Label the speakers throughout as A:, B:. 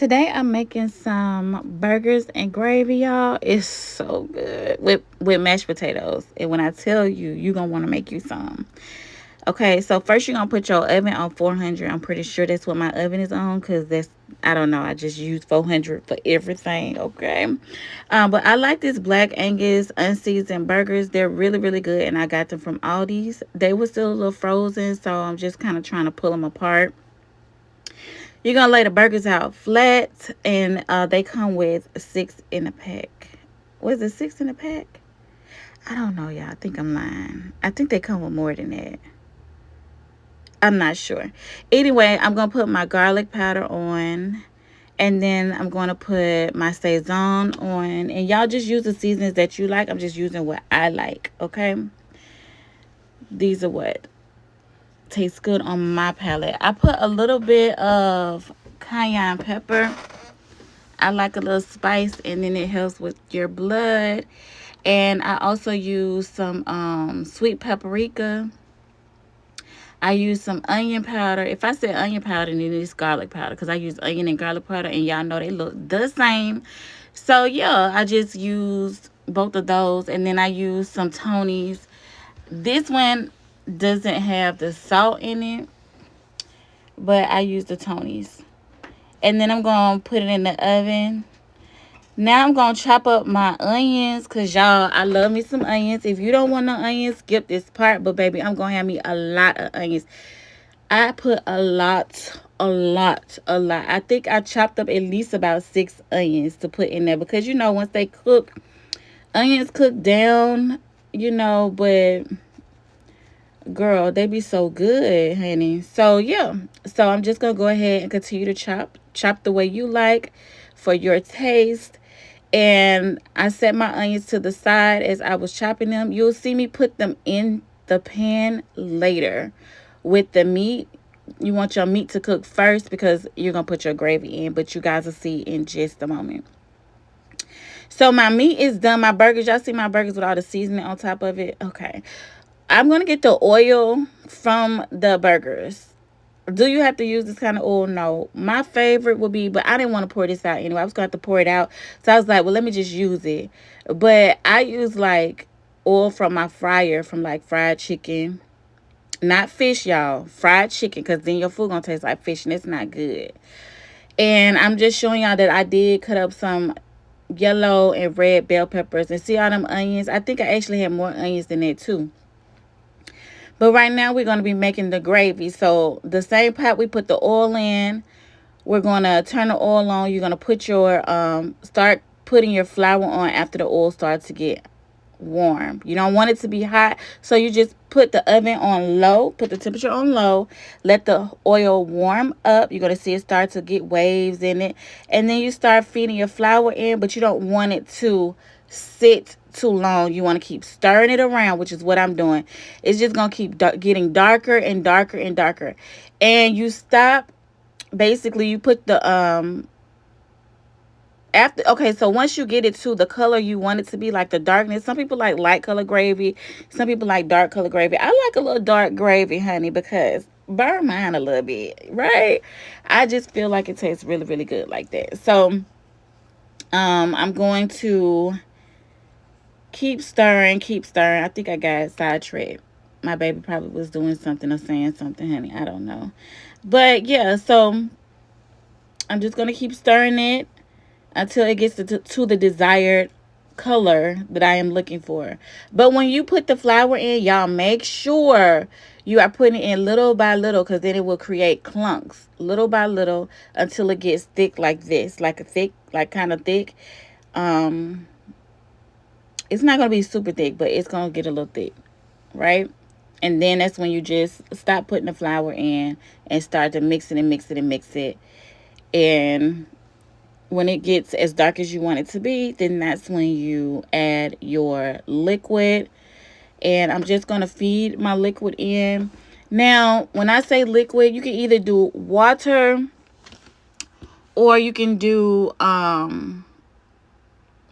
A: Today I'm making some burgers and gravy, y'all. It's so good with mashed potatoes. And when I tell you, you're gonna want to make you some. Okay, so first you're gonna put your oven on 400. I'm pretty sure that's what my oven is on, because that's, I don't know, I just use 400 for everything. Okay, but I like this Black Angus unseasoned burgers. They're really really good, and I got them from Aldi's. They were still a little frozen, so I'm just kind of trying to pull them apart. You're gonna lay the burgers out flat, and they come with six in a pack. Was it six in a pack? I don't know, y'all. I think I'm lying. I think they come with more than that. I'm not sure. Anyway, I'm gonna put my garlic powder on, and then I'm gonna put my Saison on, and y'all just use the seasonings that you like. I'm just using what I like. Okay, these are what tastes good on my palate. I put a little bit of cayenne pepper. I like a little spice, and then it helps with your blood. And I also use some sweet paprika. I use some onion powder. If I said onion powder, then it's garlic powder, because I use onion and garlic powder, and y'all know they look the same. So yeah, I just used both of those, and then I used some Tony's. This one doesn't have the salt in it, but I use the Tony's. And then I'm going to put it in the oven. Now I'm going to chop up my onions, because, y'all, I love me some onions. If you don't want no onions, skip this part. But, baby, I'm going to have me a lot of onions. I put a lot. I think I chopped up at least about 6 onions to put in there. Because, you know, once they cook, onions cook down, you know, but girl, they be so good, honey. So yeah, so I'm just gonna go ahead and continue to chop the way you like for your taste. And I set my onions to the side as I was chopping them. You'll see me put them in the pan later with the meat. You want your meat to cook first, because you're gonna put your gravy in, but you guys will see in just a moment. So my meat is done. My burgers, y'all see my burgers with all the seasoning on top of it? Okay. I'm going to get the oil from the burgers. Do you have to use this kind of oil? No. My favorite would be, but I didn't want to pour this out anyway. I was going to have to pour it out. So I was like, well, let me just use it. But I use like oil from my fryer, from like fried chicken. Not fish, y'all. Fried chicken, because then your food going to taste like fish, and it's not good. And I'm just showing y'all that I did cut up some yellow and red bell peppers. And see all them onions? I think I actually had more onions than that too. But right now we're going to be making the gravy. So the same pot we put the oil in, we're going to turn the oil on. You're going to put your, start putting your flour on after the oil starts to get warm. You don't want it to be hot. So you just put the oven on low, put the temperature on low, let the oil warm up. You're going to see it start to get waves in it. And then you start feeding your flour in, but you don't want it to sit too long. You want to keep stirring it around, which is what I'm doing. It's just going to keep getting darker and darker and darker. And you stop, basically you put the after, okay, so once you get it to the color you want it to be, like the darkness, some people like light color gravy, some people like dark color gravy. I like a little dark gravy, honey, because burn mine a little bit, right? I just feel like it tastes really really good like that. So I'm going to keep stirring, keep stirring. I think I got sidetracked. My baby probably was doing something or saying something, honey. I don't know. But yeah, so I'm just going to keep stirring it until it gets to the desired color that I am looking for. But when you put the flour in, y'all, make sure you are putting it in little by little, because then it will create clumps little by little until it gets thick like this, like a thick, like kind of thick. It's not going to be super thick, but it's going to get a little thick, right? And then that's when you just stop putting the flour in and start to mix it and mix it and mix it. And when it gets as dark as you want it to be, then that's when you add your liquid. And I'm just going to feed my liquid in. Now, when I say liquid, you can either do water or you can do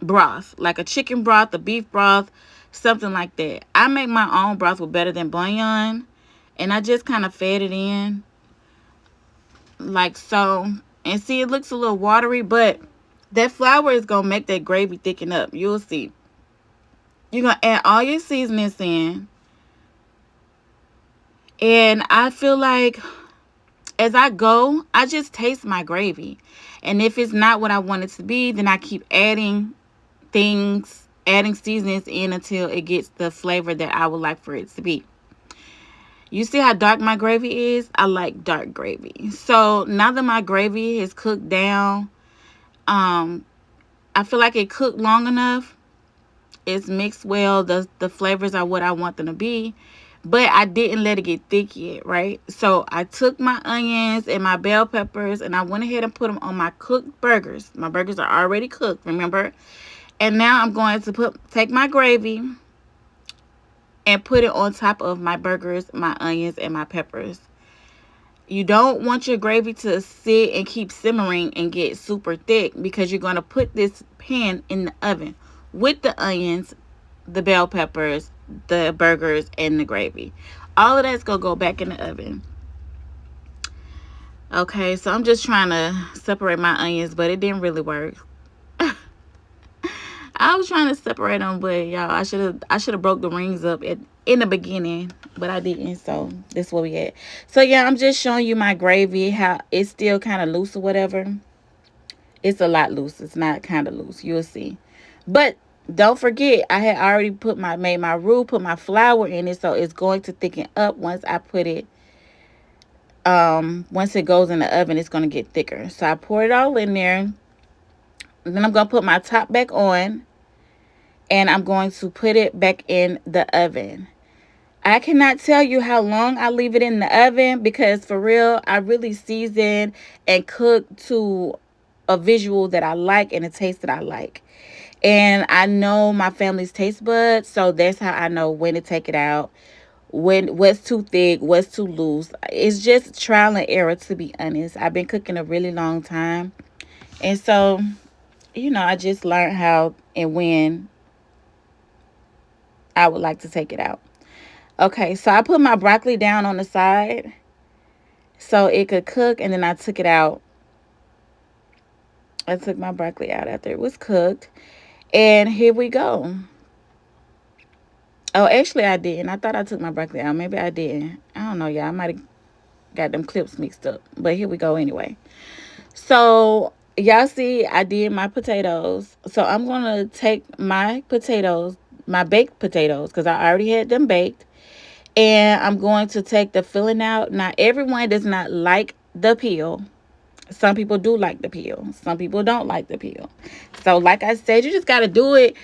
A: broth, like a chicken broth, a beef broth, something like that. I make my own broth with Better Than Bouillon, and I just kind of fed it in like so. And see, it looks a little watery, but that flour is going to make that gravy thicken up. You'll see. You're going to add all your seasonings in. And I feel like as I go, I just taste my gravy. And if it's not what I want it to be, then I keep adding things, adding seasonings in until it gets the flavor that I would like for it to be. You see how dark my gravy is? I like dark gravy. So now that my gravy is cooked down, I feel like it cooked long enough. It's mixed well. The flavors are what I want them to be. But I didn't let it get thick yet, right? So I took my onions and my bell peppers and I went ahead and put them on my cooked burgers. My burgers are already cooked, remember? And now I'm going to take my gravy and put it on top of my burgers, my onions, and my peppers. You don't want your gravy to sit and keep simmering and get super thick because you're going to put this pan in the oven with the onions, the bell peppers, the burgers, and the gravy. All of that's going to go back in the oven. Okay, so I'm just trying to separate my onions, but it didn't really work. I was trying to separate them, but y'all, I should have broke the rings up in the beginning, but I didn't. So this is what we had. So yeah, I'm just showing you my gravy, how it's still kind of loose or whatever. It's a lot loose. It's not kind of loose. You'll see. But don't forget, I had already made my roux, put my flour in it, so it's going to thicken up once I put it. Once it goes in the oven, it's going to get thicker. So I pour it all in there. And then I'm going to put my top back on. And I'm going to put it back in the oven. I cannot tell you how long I leave it in the oven because for real, I really season and cook to a visual that I like and a taste that I like. And I know my family's taste buds, so that's how I know when to take it out, what's too thick, what's too loose. It's just trial and error, to be honest. I've been cooking a really long time. And so, I just learned how and when I would like to take it out. Okay, so I put my broccoli down on the side so it could cook, and then I took it out. I took my broccoli out after it was cooked. And here we go. Oh, actually, I didn't. I thought I took my broccoli out. Maybe I didn't. I don't know, y'all. I might have got them clips mixed up. But here we go anyway. So, y'all see, I did my potatoes. So, I'm going to take my potatoes, my baked potatoes, because I already had them baked. And I'm going to take the filling out. Now, everyone does not like the peel. Some people do like the peel. Some people don't like the peel. So, like I said, you just got to do it,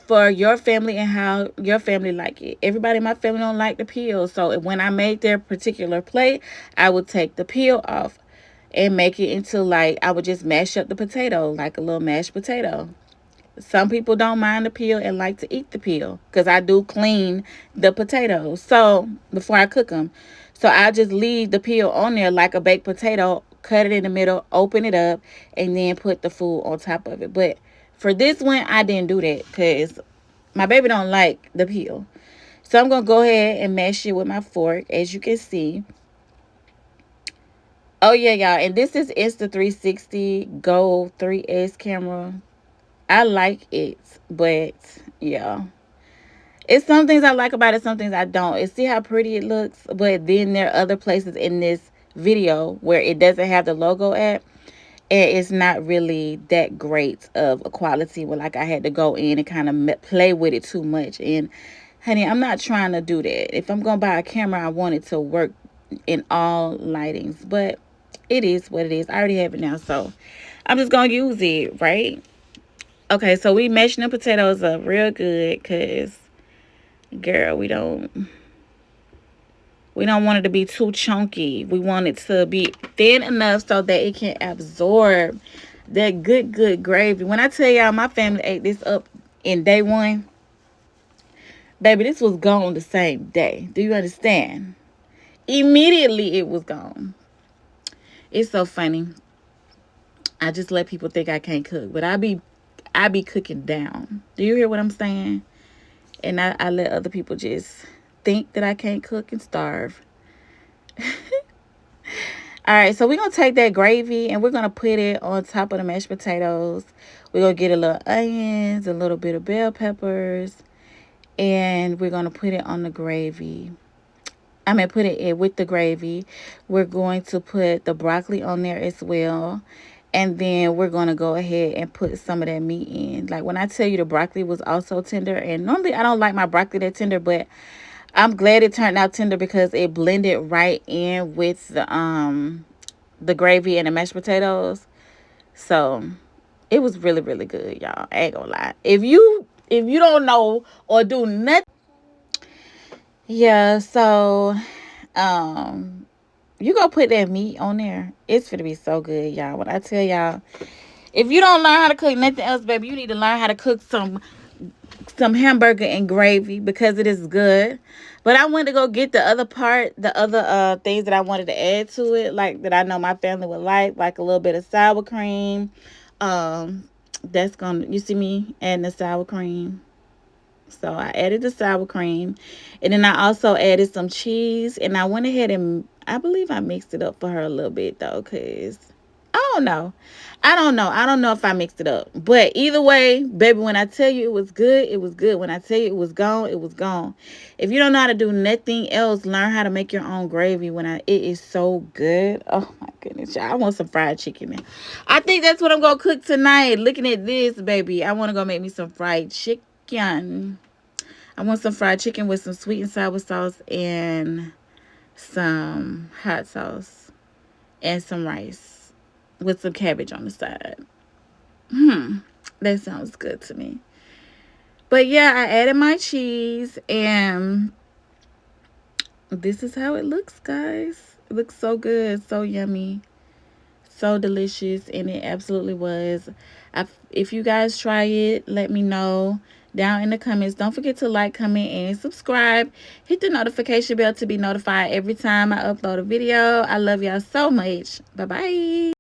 A: for your family and how your family like it. Everybody in my family don't like the peel. So, when I made their particular plate, I would take the peel off and make it into I would just mash up the potato, like a little mashed potato. Some people don't mind the peel and like to eat the peel because I do clean the potatoes. So, before I cook them. So, I just leave the peel on there like a baked potato, cut it in the middle, open it up, and then put the food on top of it. But for this one, I didn't do that because my baby don't like the peel. So, I'm going to go ahead and mash it with my fork, as you can see. Oh, yeah, y'all. And this is Insta360 Go 3S camera. I like it, but yeah, it's some things I like about it, some things I don't. And see how pretty it looks, but then there are other places in this video where it doesn't have the logo at, and it's not really that great of a quality. Where I had to go in and kind of play with it too much. And honey, I'm not trying to do that. If I'm gonna buy a camera, I want it to work in all lightings, but it is what it is. I already have it now, so I'm just gonna use it, right? Okay, so we mashing the potatoes up real good because, girl, we don't want it to be too chunky. We want it to be thin enough so that it can absorb that good gravy. When I tell y'all my family ate this up in day one, baby, this was gone the same day. Do you understand? Immediately it was gone. It's so funny. I just let people think I can't cook, but I be cooking down. Do you hear what I'm saying? And I let other people just think that I can't cook and starve. All right, so we're going to take that gravy and we're going to put it on top of the mashed potatoes. We're going to get a little onions, a little bit of bell peppers, and we're going to put it on the gravy. I'm going to put it in with the gravy. We're going to put the broccoli on there as well. And then we're going to go ahead and put some of that meat in. Like when I tell you the broccoli was also tender. And normally I don't like my broccoli that tender, but I'm glad it turned out tender because it blended right in with the gravy and the mashed potatoes. So it was really, really good, y'all. I ain't gonna lie. If you don't know or do nothing. Yeah, so you go put that meat on there. It's gonna be so good, y'all. When I tell y'all, if you don't learn how to cook nothing else, baby, you need to learn how to cook some hamburger and gravy because it is good. But I wanted to go get the other part, the other things that I wanted to add to it, like that I know my family would like a little bit of sour cream. That's gonna, you see me adding the sour cream. So I added the sour cream, and then I also added some cheese, and I went ahead and I believe I mixed it up for her a little bit though, cause I don't know. I don't know. I don't know if I mixed it up. But either way, baby, when I tell you it was good, it was good. When I tell you it was gone, it was gone. If you don't know how to do nothing else, learn how to make your own gravy. It is so good. Oh my goodness, y'all. I want some fried chicken now. I think that's what I'm gonna cook tonight. Looking at this, baby. I wanna go make me some fried chicken. I want some fried chicken with some sweet and sour sauce and some hot sauce and some rice with some cabbage on the side. That sounds good to me. But yeah, I added my cheese and this is how it looks, guys. It looks so good, so yummy, so delicious, and it absolutely was. If you guys try it, let me know down in the comments. Don't forget to like, comment, and subscribe. Hit the notification bell to be notified every time I upload a video. I love y'all so much. Bye bye.